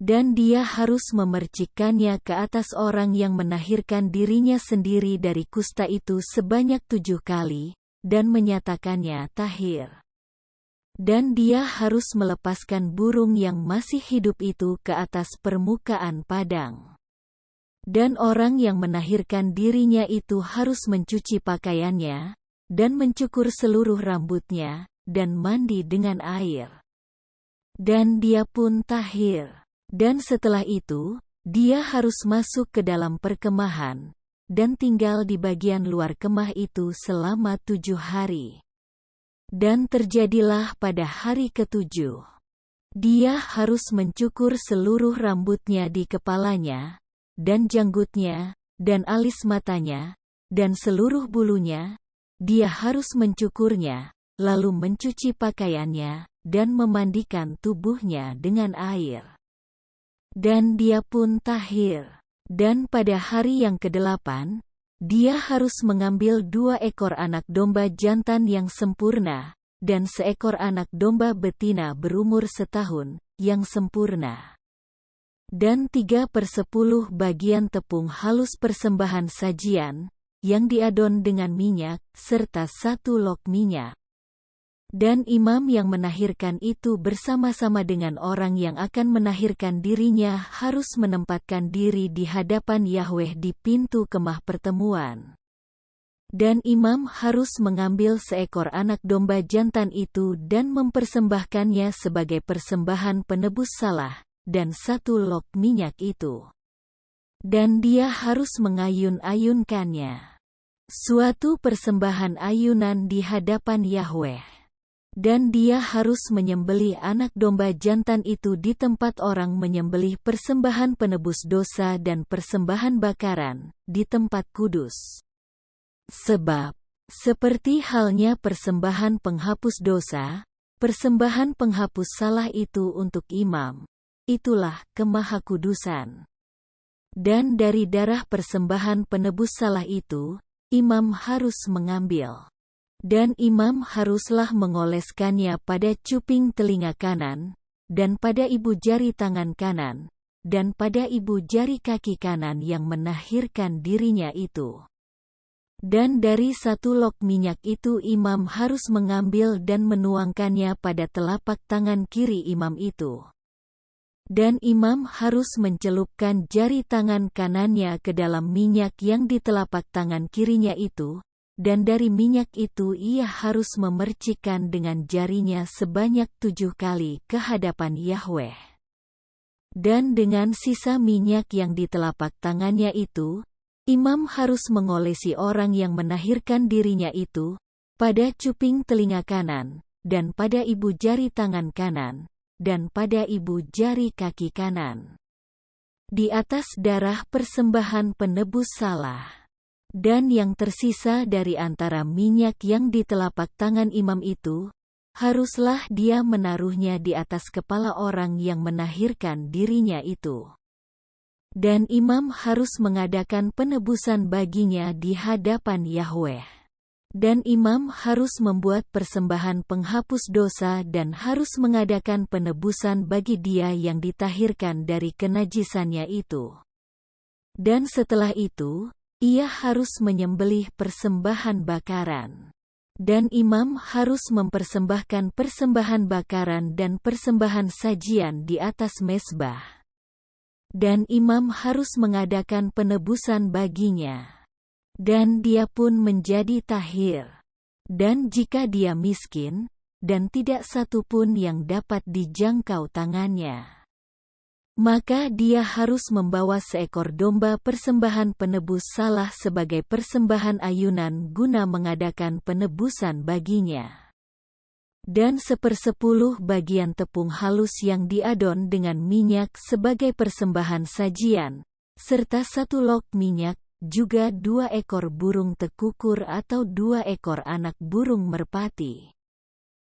Dan dia harus memercikkannya ke atas orang yang menahirkan dirinya sendiri dari kusta itu sebanyak 7 kali, dan menyatakannya tahir. Dan dia harus melepaskan burung yang masih hidup itu ke atas permukaan padang. Dan orang yang menahirkan dirinya itu harus mencuci pakaiannya, dan mencukur seluruh rambutnya, dan mandi dengan air. Dan dia pun tahir. Dan setelah itu, dia harus masuk ke dalam perkemahan, dan tinggal di bagian luar kemah itu selama 7 hari. Dan terjadilah pada hari ke-7, dia harus mencukur seluruh rambutnya di kepalanya, dan janggutnya, dan alis matanya, dan seluruh bulunya. Dia harus mencukurnya, lalu mencuci pakaiannya, dan memandikan tubuhnya dengan air. Dan dia pun tahir. Dan pada hari yang ke-8, dia harus mengambil 2 ekor anak domba jantan yang sempurna, dan seekor anak domba betina berumur setahun, yang sempurna. dan 3/10 bagian tepung halus persembahan sajian, yang diadon dengan minyak, serta 1 log minyak. Dan imam yang menahirkan itu bersama-sama dengan orang yang akan menahirkan dirinya harus menempatkan diri di hadapan Yahweh di pintu kemah pertemuan. Dan imam harus mengambil seekor anak domba jantan itu dan mempersembahkannya sebagai persembahan penebus salah, dan 1 log minyak itu. Dan dia harus mengayun-ayunkannya. Suatu persembahan ayunan di hadapan Yahweh. Dan dia harus menyembelih anak domba jantan itu di tempat orang menyembelih persembahan penebus dosa dan persembahan bakaran, di tempat kudus. Sebab, seperti halnya persembahan penghapus dosa, persembahan penghapus salah itu untuk imam, itulah kemahakudusan. Dan dari darah persembahan penebus salah itu, imam harus mengambil. Dan imam haruslah mengoleskannya pada cuping telinga kanan, dan pada ibu jari tangan kanan, dan pada ibu jari kaki kanan yang menahirkan dirinya itu. Dan dari 1 log minyak itu imam harus mengambil dan menuangkannya pada telapak tangan kiri imam itu. Dan imam harus mencelupkan jari tangan kanannya ke dalam minyak yang di telapak tangan kirinya itu, dan dari minyak itu ia harus memercikkan dengan jarinya sebanyak 7 kali ke hadapan Yahweh. Dan dengan sisa minyak yang di telapak tangannya itu, imam harus mengolesi orang yang menahirkan dirinya itu, pada cuping telinga kanan, dan pada ibu jari tangan kanan, dan pada ibu jari kaki kanan. Di atas darah persembahan penebus salah. Dan yang tersisa dari antara minyak yang di telapak tangan imam itu, haruslah dia menaruhnya di atas kepala orang yang menahirkan dirinya itu. Dan imam harus mengadakan penebusan baginya di hadapan Yahweh. Dan imam harus membuat persembahan penghapus dosa dan harus mengadakan penebusan bagi dia yang ditahirkan dari kenajisannya itu. Dan setelah itu, ia harus menyembelih persembahan bakaran. Dan imam harus mempersembahkan persembahan bakaran dan persembahan sajian di atas mezbah. Dan imam harus mengadakan penebusan baginya. Dan dia pun menjadi tahir. Dan jika dia miskin, dan tidak satu pun yang dapat dijangkau tangannya, maka dia harus membawa seekor domba persembahan penebus salah sebagai persembahan ayunan guna mengadakan penebusan baginya. Dan 1/10 bagian tepung halus yang diadon dengan minyak sebagai persembahan sajian, serta 1 log minyak, juga 2 ekor burung tekukur atau 2 ekor anak burung merpati.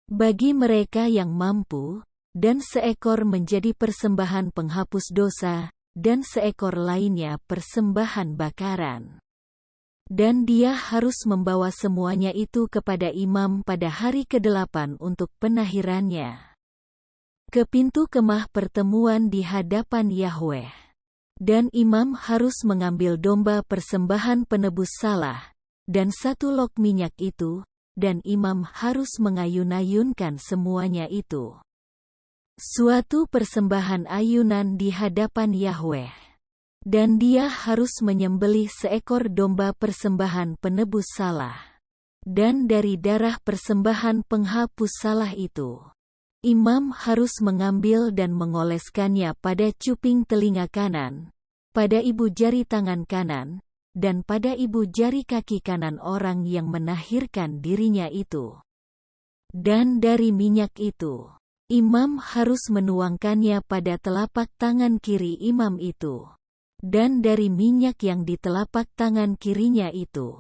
Bagi mereka yang mampu, dan seekor menjadi persembahan penghapus dosa, dan seekor lainnya persembahan bakaran. Dan dia harus membawa semuanya itu kepada imam pada hari ke-8 untuk penahirannya. Ke pintu kemah pertemuan di hadapan Yahweh. Dan imam harus mengambil domba persembahan penebus salah, dan 1 log minyak itu, dan imam harus mengayun-ayunkan semuanya itu. Suatu persembahan ayunan di hadapan Yahweh. Dan dia harus menyembelih seekor domba persembahan penebus salah. Dan dari darah persembahan penghapus salah itu, imam harus mengambil dan mengoleskannya pada cuping telinga kanan, pada ibu jari tangan kanan, dan pada ibu jari kaki kanan orang yang menahirkan dirinya itu. Dan dari minyak itu, imam harus menuangkannya pada telapak tangan kiri imam itu. Dan dari minyak yang di telapak tangan kirinya itu,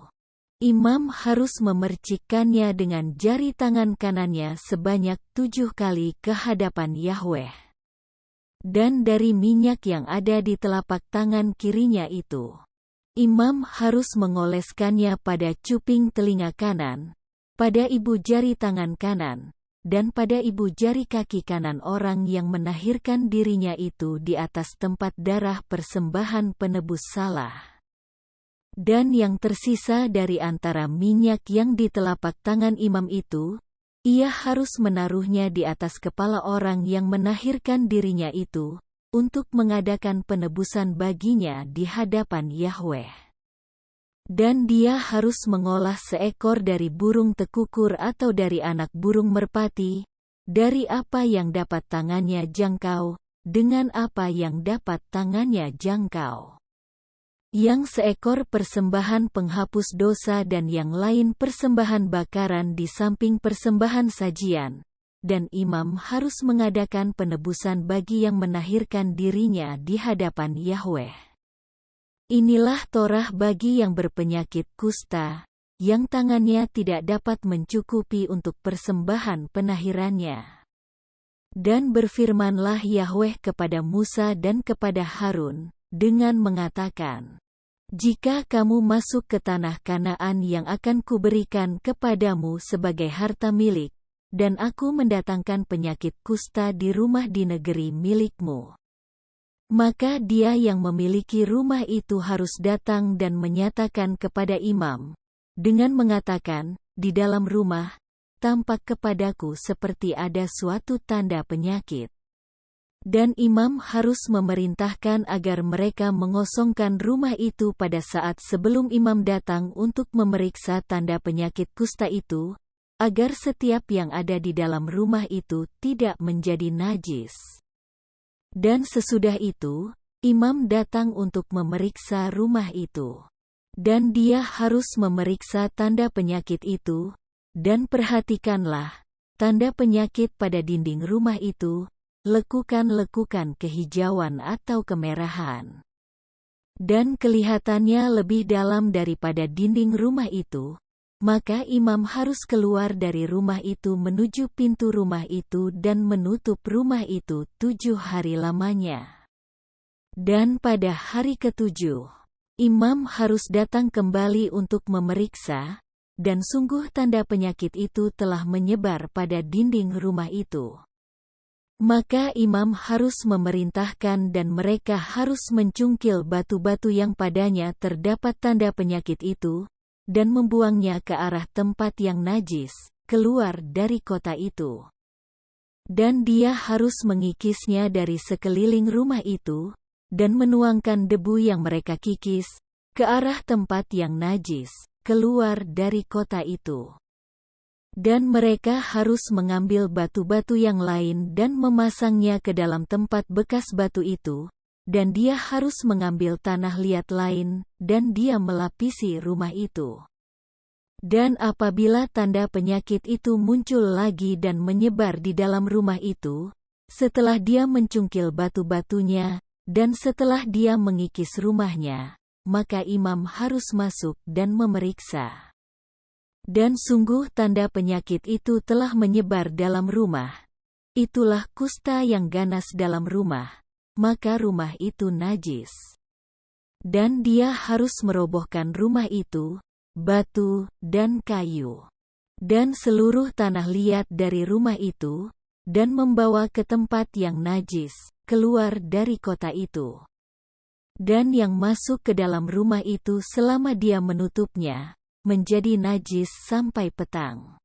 imam harus memercikkannya dengan jari tangan kanannya sebanyak 7 kali ke hadapan Yahweh. Dan dari minyak yang ada di telapak tangan kirinya itu, imam harus mengoleskannya pada cuping telinga kanan, pada ibu jari tangan kanan, dan pada ibu jari kaki kanan orang yang menahirkan dirinya itu di atas tempat darah persembahan penebus salah. Dan yang tersisa dari antara minyak yang di telapak tangan imam itu, ia harus menaruhnya di atas kepala orang yang menahirkan dirinya itu, untuk mengadakan penebusan baginya di hadapan Yahweh. Dan dia harus mengolah seekor dari burung tekukur atau dari anak burung merpati, dari apa yang dapat tangannya jangkau, dengan apa yang dapat tangannya jangkau. Yang seekor persembahan penghapus dosa dan yang lain persembahan bakaran di samping persembahan sajian, dan imam harus mengadakan penebusan bagi yang menahirkan dirinya di hadapan Yahweh. Inilah Torah bagi yang berpenyakit kusta, yang tangannya tidak dapat mencukupi untuk persembahan penahirannya. Dan berfirmanlah Yahweh kepada Musa dan kepada Harun, dengan mengatakan, "Jika kamu masuk ke tanah Kanaan yang akan kuberikan kepadamu sebagai harta milik, dan aku mendatangkan penyakit kusta di rumah di negeri milikmu, maka dia yang memiliki rumah itu harus datang dan menyatakan kepada imam, dengan mengatakan, di dalam rumah, tampak kepadaku seperti ada suatu tanda penyakit. Dan imam harus memerintahkan agar mereka mengosongkan rumah itu pada saat sebelum imam datang untuk memeriksa tanda penyakit kusta itu, agar setiap yang ada di dalam rumah itu tidak menjadi najis. Dan sesudah itu, imam datang untuk memeriksa rumah itu. Dan dia harus memeriksa tanda penyakit itu, dan perhatikanlah, tanda penyakit pada dinding rumah itu, lekukan-lekukan kehijauan atau kemerahan. Dan kelihatannya lebih dalam daripada dinding rumah itu, maka imam harus keluar dari rumah itu menuju pintu rumah itu dan menutup rumah itu 7 hari lamanya. Dan pada hari ke-7, imam harus datang kembali untuk memeriksa, dan sungguh tanda penyakit itu telah menyebar pada dinding rumah itu. Maka imam harus memerintahkan dan mereka harus mencungkil batu-batu yang padanya terdapat tanda penyakit itu, dan membuangnya ke arah tempat yang najis, keluar dari kota itu. Dan dia harus mengikisnya dari sekeliling rumah itu, dan menuangkan debu yang mereka kikis, ke arah tempat yang najis, keluar dari kota itu. Dan mereka harus mengambil batu-batu yang lain dan memasangnya ke dalam tempat bekas batu itu, dan dia harus mengambil tanah liat lain, dan dia melapisi rumah itu. Dan apabila tanda penyakit itu muncul lagi dan menyebar di dalam rumah itu, setelah dia mencungkil batu-batunya, dan setelah dia mengikis rumahnya, maka imam harus masuk dan memeriksa. Dan sungguh tanda penyakit itu telah menyebar dalam rumah. Itulah kusta yang ganas dalam rumah, maka rumah itu najis. Dan dia harus merobohkan rumah itu, batu, dan kayu, dan seluruh tanah liat dari rumah itu, dan membawa ke tempat yang najis, keluar dari kota itu. Dan yang masuk ke dalam rumah itu selama dia menutupnya, menjadi najis sampai petang.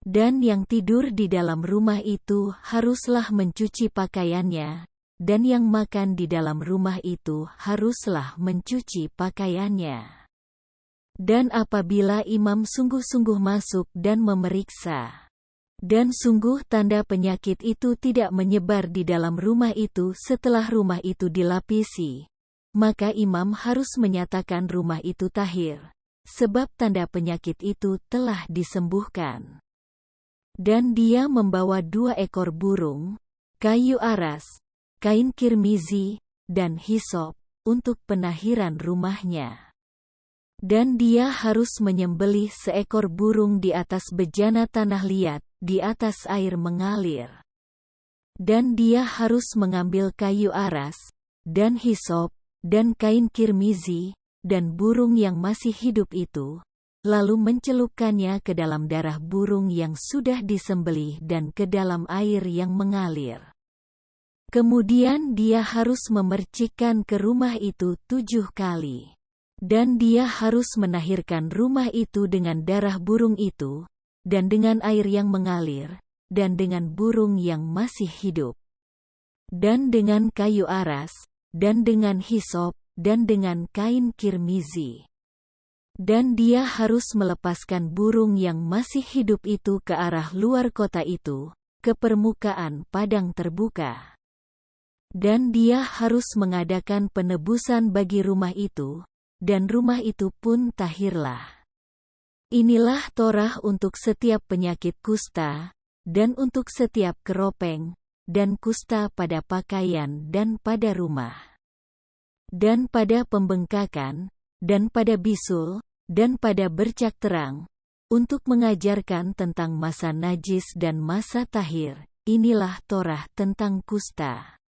Dan yang tidur di dalam rumah itu haruslah mencuci pakaiannya, dan yang makan di dalam rumah itu haruslah mencuci pakaiannya. Dan apabila imam sungguh-sungguh masuk dan memeriksa, dan sungguh tanda penyakit itu tidak menyebar di dalam rumah itu setelah rumah itu dilapisi, maka imam harus menyatakan rumah itu tahir, sebab tanda penyakit itu telah disembuhkan. Dan dia membawa 2 ekor burung, kayu aras, kain kirmizi, dan hisop, untuk penahiran rumahnya. Dan dia harus menyembelih seekor burung di atas bejana tanah liat, di atas air mengalir. Dan dia harus mengambil kayu aras, dan hisop, dan kain kirmizi, dan burung yang masih hidup itu, lalu mencelupkannya ke dalam darah burung yang sudah disembelih dan ke dalam air yang mengalir. Kemudian dia harus memercikkan ke rumah itu 7 kali. Dan dia harus menahirkan rumah itu dengan darah burung itu, dan dengan air yang mengalir, dan dengan burung yang masih hidup, dan dengan kayu aras, dan dengan hisop, dan dengan kain kirmizi. Dan dia harus melepaskan burung yang masih hidup itu ke arah luar kota itu, ke permukaan padang terbuka. Dan dia harus mengadakan penebusan bagi rumah itu, dan rumah itu pun tahirlah. Inilah Torah untuk setiap penyakit kusta, dan untuk setiap keropeng, dan kusta pada pakaian dan pada rumah, dan pada pembengkakan, dan pada bisul, dan pada bercak terang, untuk mengajarkan tentang masa najis dan masa tahir. Inilah Torah tentang kusta.